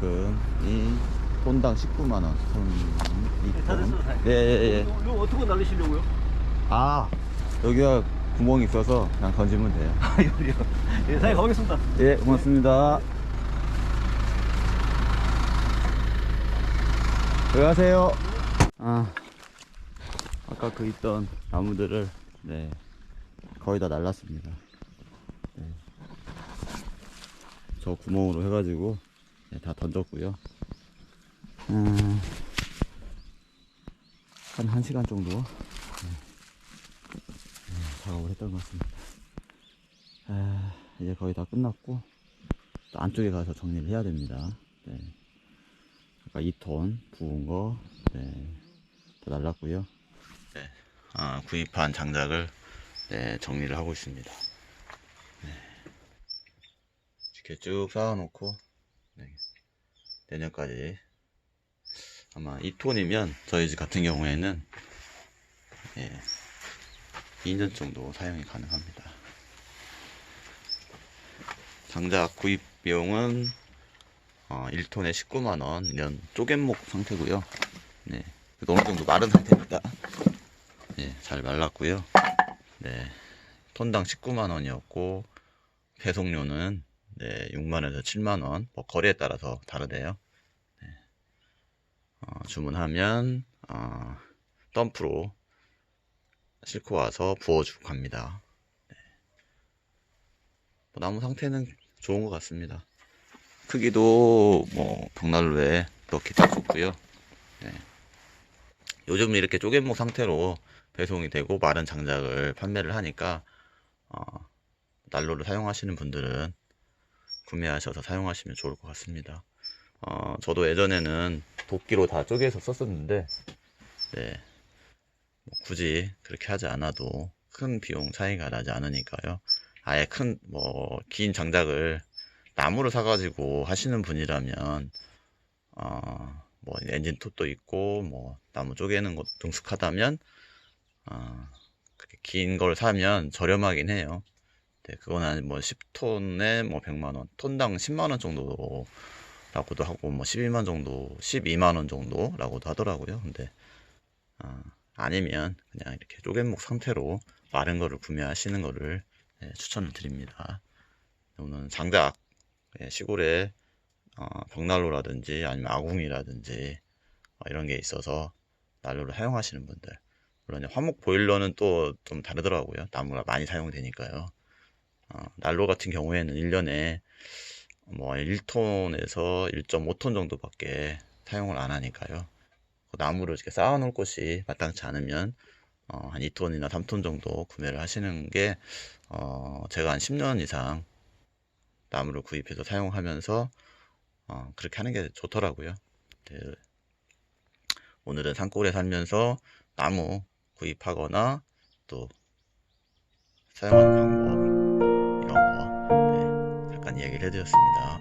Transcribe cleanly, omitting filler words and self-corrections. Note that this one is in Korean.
지금 이 톤당 19만원. 다 됐어, 사장님. 예. 이거 어떻게 날리시려고요? 아, 여기가 구멍이 있어서 그냥 던지면 돼요. 아, 여기요. 예, 사장님 가보겠습니다. 예, 고맙습니다. 들어가세요. 아까 그 있던 나무들을 거의 다 날랐습니다. 저 구멍으로 해가지고 다 던졌고요. 한 1시간 정도 작업을 했던 것 같습니다. 이제 거의 다 끝났고 또 안쪽에 가서 정리를 해야 됩니다. 아까 2톤 부은 거 다 날랐고요. 구입한 장작을 정리를 하고 있습니다. 이렇게 쭉 쌓아놓고 내년까지 아마 2톤이면 저희 집 같은 경우에는 2년 정도 사용이 가능합니다. 장작 구입 비용은 1톤에 19만원, 이런 쪼갯목 상태고요. 그래도 어느 정도 마른 상태입니다. 잘 말랐고요. 톤당 19만원이었고 배송료는 6만원에서 7만원, 뭐 거리에 따라서 다르대요. 주문하면 덤프로 싣고 와서 부어주고 갑니다. 나무 상태는 좋은 것 같습니다. 크기도 뭐 벽난로에 넣기 딱 좋고요. 요즘 이렇게 쪼갯목 상태로 배송이 되고 마른 장작을 판매를 하니까 난로를 사용하시는 분들은 구매하셔서 사용하시면 좋을 것 같습니다. 저도 예전에는 도끼로 다 쪼개서 썼었는데 뭐 굳이 그렇게 하지 않아도 큰 비용 차이가 나지 않으니까요. 아예 긴 장작을 나무를 사가지고 하시는 분이라면 뭐 엔진 톱도 있고 뭐 나무 쪼개는 것 능숙하다면 그렇게 긴 걸 사면 저렴하긴 해요. 그거는 뭐 10톤에 뭐 100만원, 톤당 10만원 정도라고도 하고 뭐 12만 정도, 12만원 정도라고도 하더라고요. 근데 아니면 그냥 이렇게 쪼갯목 상태로 마른 거를 구매하시는 거를 추천을 드립니다. 오늘 장작 시골에 벽난로라든지 아니면 아궁이라든지 이런 게 있어서 난로를 사용하시는 분들, 물론 화목 보일러는 또 좀 다르더라고요. 나무가 많이 사용되니까요. 난로 같은 경우에는 1년에 뭐 1톤에서 1.5톤 정도밖에 사용을 안 하니까요. 나무를 이렇게 쌓아 놓을 곳이 마땅치 않으면 한 2톤이나 3톤 정도 구매를 하시는 게 제가 한 10년 이상 나무를 구입해서 사용하면서 그렇게 하는 게 좋더라고요. 오늘은 산골에 살면서 나무 구입하거나 또 사용하는 방법, 이런 거 잠깐 이야기를 해드렸습니다.